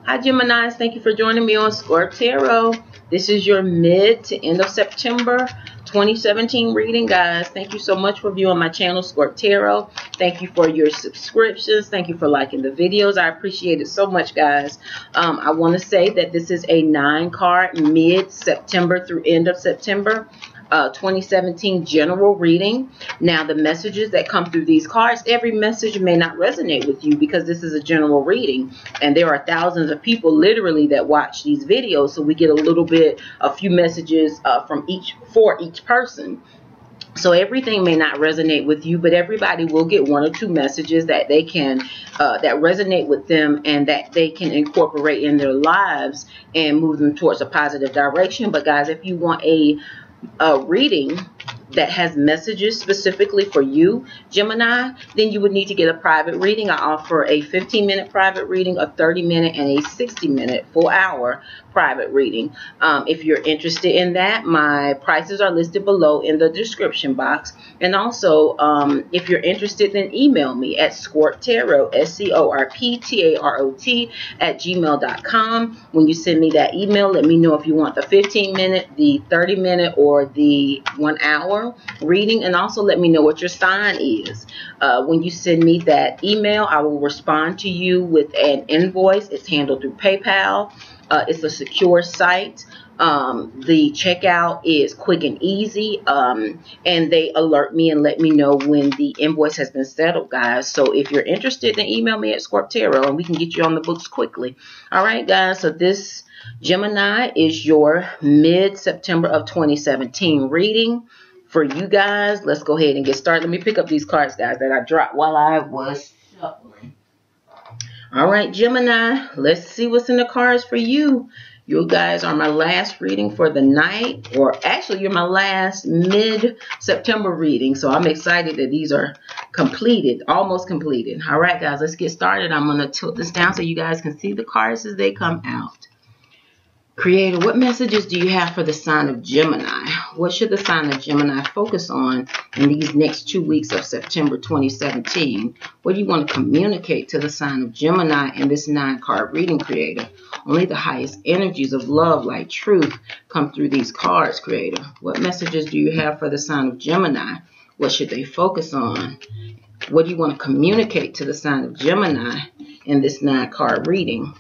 Hi Geminis, thank you for joining me on Scorp Tarot. This is your mid to end of September 2017 reading, guys. Thank you so much for viewing my channel, Scorp Tarot. Thank you for your subscriptions. Thank you for liking the videos. I appreciate it so much, guys. I want to say that this is a 9-card mid-September through end of September 2017 general reading. Now, the messages that come through these cards, every message may not resonate with you because this is a general reading, and there are thousands of people literally that watch these videos, so we get a few messages for each person. So everything may not resonate with you, but everybody will get 1 or 2 messages that they can that resonate with them and that they can incorporate in their lives and move them towards a positive direction. But guys, if you want a reading that has messages specifically for you, Gemini, then you would need to get a private reading. I offer a 15-minute private reading, a 30-minute, and a 60-minute full hour private reading. If you're interested in that, my prices are listed below in the description box. And also, if you're interested, then email me at ScorpTarot, ScorpTarot @gmail.com. When you send me that email, let me know if you want the 15-minute, the 30-minute, or the 1 hour reading, and also let me know what your sign is. When you send me that email, I will respond to you with an invoice. It's handled through PayPal. It's a secure site. The checkout is quick and easy, and they alert me and let me know when the invoice has been settled, guys. So if you're interested, then email me at Scorp Tarot and we can get you on the books quickly. All right, guys, so this Gemini is your mid-September of 2017 reading for you guys. Let's go ahead and get started. Let me pick up these cards, guys, that I dropped while I was shuffling. All right, Gemini, let's see what's in the cards for you. You guys are my last reading for the night, or actually you're my last mid-September reading. So I'm excited that these are completed, almost completed. All right, guys, let's get started. I'm going to tilt this down so you guys can see the cards as they come out. Creator, what messages do you have for the sign of Gemini? What should the sign of Gemini focus on in these next 2 weeks of September 2017? What do you want to communicate to the sign of Gemini in this 9-card reading, Creator? Only the highest energies of love, light, truth come through these cards, Creator. What messages do you have for the sign of Gemini? What should they focus on? What do you want to communicate to the sign of Gemini in this 9-card reading,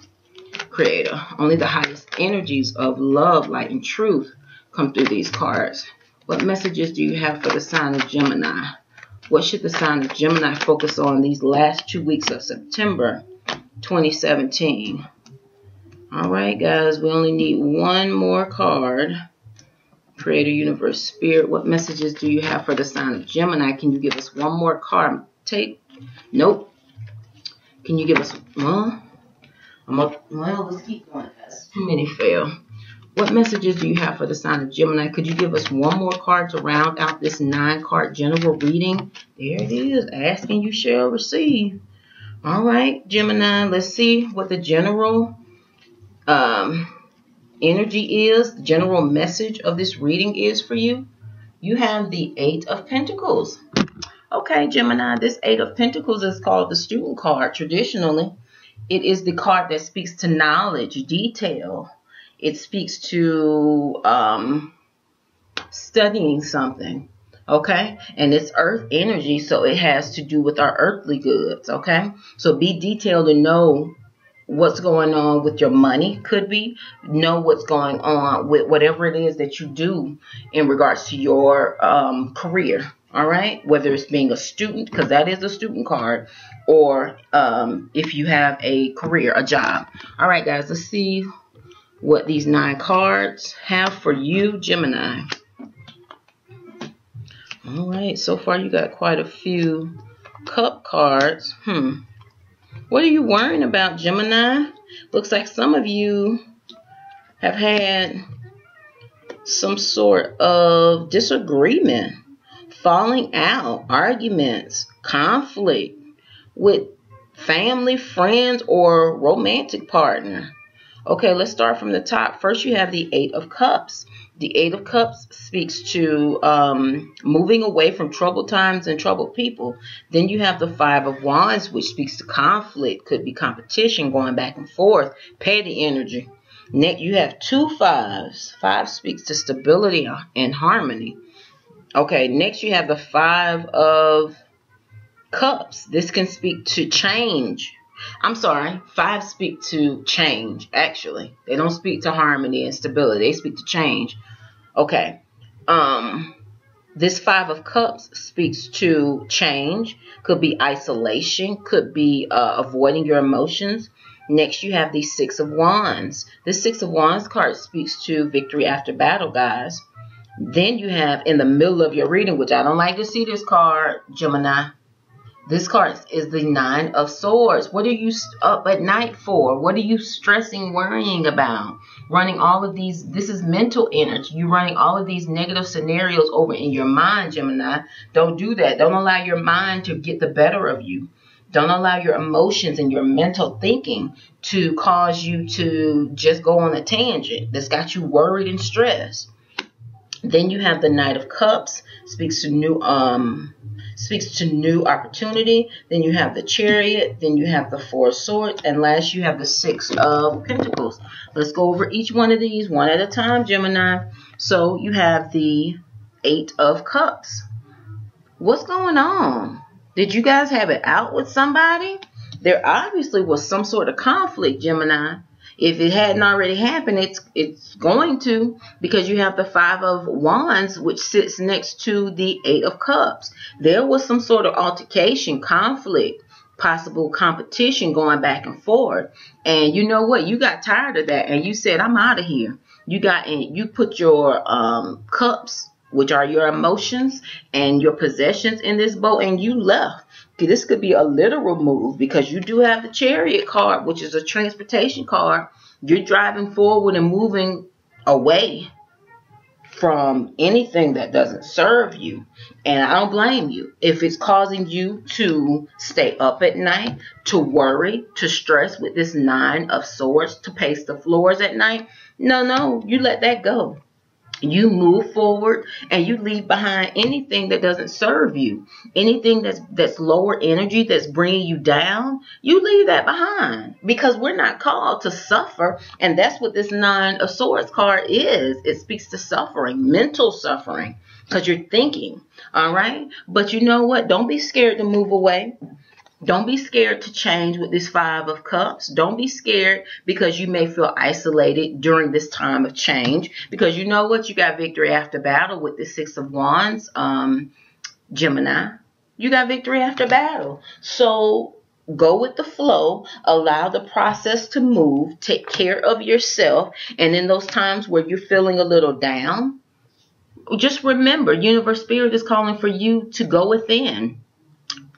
Creator? Only the highest energies of love, light, and truth come through these cards. What messages do you have for the sign of Gemini? What should the sign of Gemini focus on these last 2 weeks of September 2017? All right, guys, we only need 1 more card. Creator, Universe, Spirit, what messages do you have for the sign of Gemini? Can you give us 1 more card? Nope. Can you give us one? Well, let's keep going, guys. Too many fail. What messages do you have for the sign of Gemini? Could you give us 1 more card to round out this 9-card general reading? There it is. Asking you shall receive. All right, Gemini, let's see what the general energy is, the general message of this reading is for you. You have the 8 of Pentacles. Okay, Gemini, this 8 of Pentacles is called the student card traditionally. It is the card that speaks to knowledge, detail. It speaks to studying something, okay? And it's earth energy, so it has to do with our earthly goods, okay? So be detailed and know what's going on with your money, could be. Know what's going on with whatever it is that you do in regards to your career. All right, whether it's being a student, because that is a student card, or if you have a career, a job. All right, guys, let's see what these 9 cards have for you, Gemini. All right, so far you got quite a few cup cards. What are you worrying about, Gemini? Looks like some of you have had some sort of disagreement, falling out, arguments, conflict with family, friends, or romantic partner. Okay, let's start from the top. First, you have the Eight of Cups. The Eight of Cups speaks to moving away from troubled times and troubled people. Then you have the Five of Wands, which speaks to conflict. Could be competition, going back and forth, petty energy. Next, you have two fives. Five speaks to stability and harmony. Okay, next you have the Five of Cups. This can speak to change. I'm sorry, fives speak to change, actually. They don't speak to harmony and stability. They speak to change. Okay. This Five of Cups speaks to change. Could be isolation. Could be avoiding your emotions. Next, you have the Six of Wands. The Six of Wands card speaks to victory after battle, guys. Then you have in the middle of your reading, which I don't like to see this card, Gemini. This card is the Nine of Swords. What are you up at night for? What are you stressing, worrying about? Running all of these, this is mental energy. You're running all of these negative scenarios over in your mind, Gemini. Don't do that. Don't allow your mind to get the better of you. Don't allow your emotions and your mental thinking to cause you to just go on a tangent that's got you worried and stressed. Then you have the Knight of Cups, speaks to new opportunity. Then you have the Chariot. Then you have the Four of Swords. And last, you have the Six of Pentacles. Let's go over each one of these one at a time, Gemini. So you have the Eight of Cups. What's going on? Did you guys have it out with somebody? There obviously was some sort of conflict, Gemini. If it hadn't already happened, it's going to, because you have the Five of Wands, which sits next to the Eight of Cups. There was some sort of altercation, conflict, possible competition going back and forth. And you know what? You got tired of that and you said, I'm out of here. You put your cups, which are your emotions and your possessions, in this boat, and you left. This could be a literal move because you do have the Chariot card, which is a transportation card. You're driving forward and moving away from anything that doesn't serve you. And I don't blame you. If it's causing you to stay up at night, to worry, to stress with this Nine of Swords, to pace the floors at night, no, you let that go. You move forward and you leave behind anything that doesn't serve you. Anything that's lower energy, that's bringing you down, you leave that behind, because we're not called to suffer. And that's what this Nine of Swords card is. It speaks to suffering, mental suffering, because you're thinking. All right. But you know what? Don't be scared to move away. Don't be scared to change with this Five of Cups. Don't be scared because you may feel isolated during this time of change. Because you know what? You got victory after battle with the Six of Wands, Gemini. You got victory after battle. So go with the flow. Allow the process to move. Take care of yourself. And in those times where you're feeling a little down, just remember, Universe Spirit is calling for you to go within.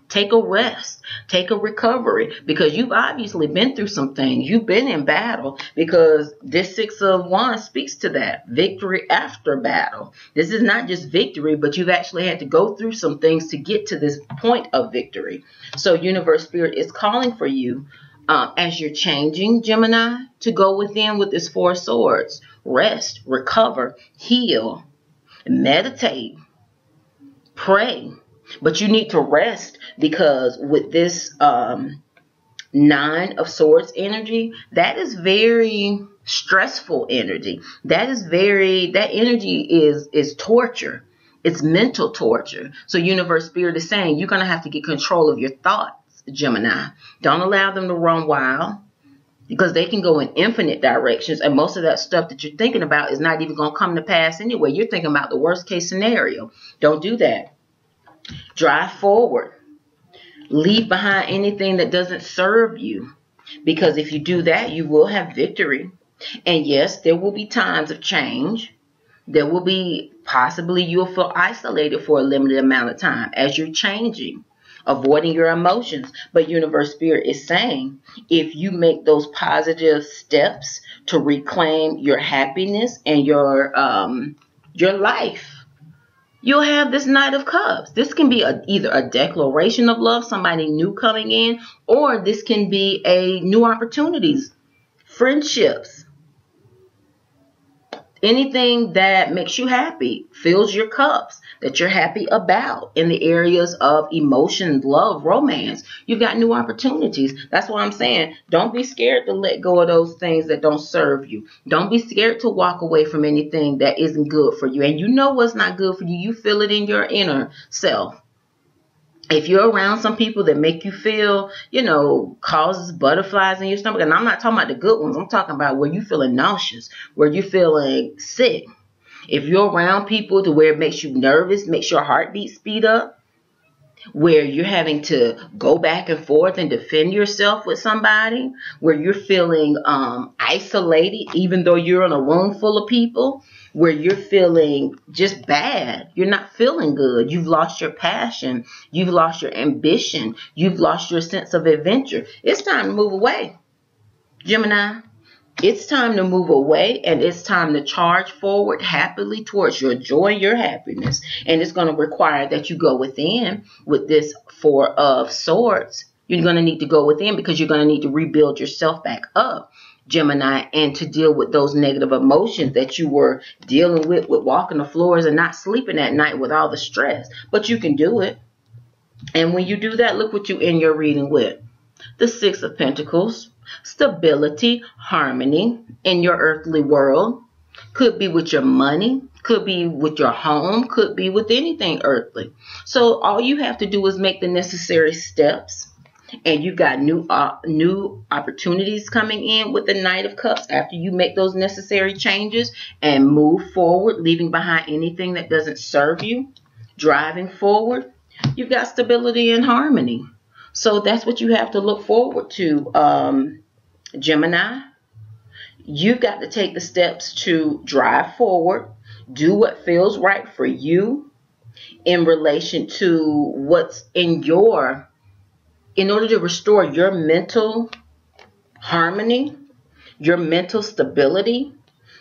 Take a rest. Take a recovery, because you've obviously been through some things. You've been in battle, because this Six of Wands speaks to that. Victory after battle. This is not just victory, but you've actually had to go through some things to get to this point of victory. So Universe Spirit is calling for you as you're changing, Gemini, to go within with this Four of Swords. Rest, recover, heal, meditate, pray. But you need to rest, because with this Nine of Swords energy, that is very stressful energy. That energy is torture. It's mental torture. So Universe Spirit is saying you're going to have to get control of your thoughts, Gemini. Don't allow them to run wild, because they can go in infinite directions. And most of that stuff that you're thinking about is not even going to come to pass anyway. You're thinking about the worst case scenario. Don't do that. Drive forward. Leave behind anything that doesn't serve you, because if you do that, you will have victory. And yes, there will be times of change. There will be, possibly you'll feel isolated for a limited amount of time as you're changing, avoiding your emotions. But Universe Spirit is saying, if you make those positive steps to reclaim your happiness and your life, you'll have this Knight of Cups. This can be either a declaration of love, somebody new coming in, or this can be a new opportunities friendships, anything that makes you happy, fills your cups, that you're happy about in the areas of emotion, love, romance. You've got new opportunities. That's why I'm saying don't be scared to let go of those things that don't serve you. Don't be scared to walk away from anything that isn't good for you. And you know what's not good for you. You feel it in your inner self. If you're around some people that make you feel, you know, causes butterflies in your stomach, and I'm not talking about the good ones, I'm talking about where you're feeling nauseous, where you're feeling sick. If you're around people to where it makes you nervous, makes your heartbeat speed up, where you're having to go back and forth and defend yourself with somebody, where you're feeling isolated even though you're in a room full of people, where you're feeling just bad, you're not feeling good, you've lost your passion, you've lost your ambition, you've lost your sense of adventure, it's time to move away, Gemini. It's time to move away, and it's time to charge forward happily towards your joy, your happiness. And it's going to require that you go within with this Four of Swords. You're going to need to go within because you're going to need to rebuild yourself back up, Gemini, and to deal with those negative emotions that you were dealing with walking the floors and not sleeping at night with all the stress. But you can do it. And when you do that, look what you end your reading with. The Six of Pentacles. Stability, harmony in your earthly world. Could be with your money, could be with your home, could be with anything earthly. So all you have to do is make the necessary steps, and you've got new opportunities coming in with the Knight of Cups after you make those necessary changes and move forward, leaving behind anything that doesn't serve you, driving forward. You've got stability and harmony. So that's what you have to look forward to, Gemini. You've got to take the steps to drive forward, do what feels right for you in relation to what's in order to restore your mental harmony, your mental stability,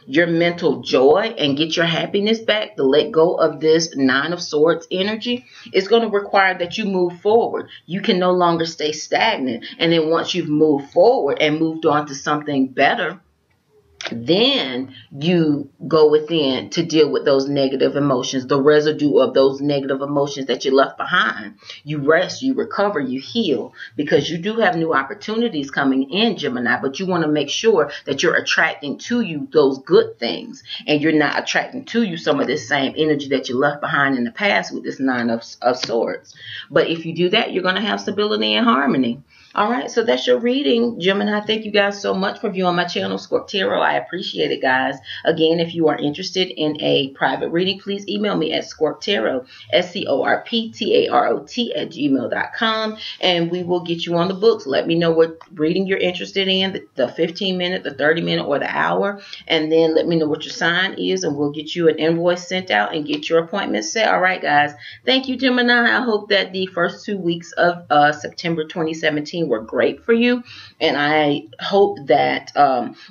your mental joy, and get your happiness back, to let go of this Nine of Swords energy. It's going to require that you move forward. You can no longer stay stagnant. And then once you've moved forward and moved on to something better, then you go within to deal with those negative emotions, the residue of those negative emotions that you left behind. You rest, you recover, you heal, because you do have new opportunities coming in, Gemini, but you want to make sure that you're attracting to you those good things, and you're not attracting to you some of this same energy that you left behind in the past with this Nine of Swords. But if you do that, you're going to have stability and harmony. All right, so that's your reading, Gemini. Thank you guys so much for viewing my channel, Scorp Tarot. I appreciate it, guys. Again, if you are interested in a private reading, please email me at ScorpTarot, ScorpTarot @gmail.com, and we will get you on the books. Let me know what reading you're interested in, the 15-minute, the 30-minute, or the hour, and then let me know what your sign is, and we'll get you an invoice sent out and get your appointment set. All right, guys. Thank you, Gemini. I hope that the first 2 weeks of September 2017 were great for you, and I hope that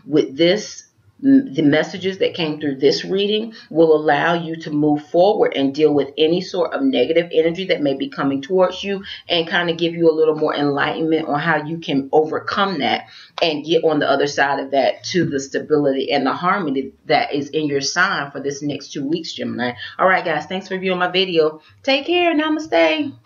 with this, the messages that came through this reading will allow you to move forward and deal with any sort of negative energy that may be coming towards you, and kind of give you a little more enlightenment on how you can overcome that and get on the other side of that to the stability and the harmony that is in your sign for this next 2 weeks, Gemini. All right, guys, thanks for viewing my video. Take care. Namaste.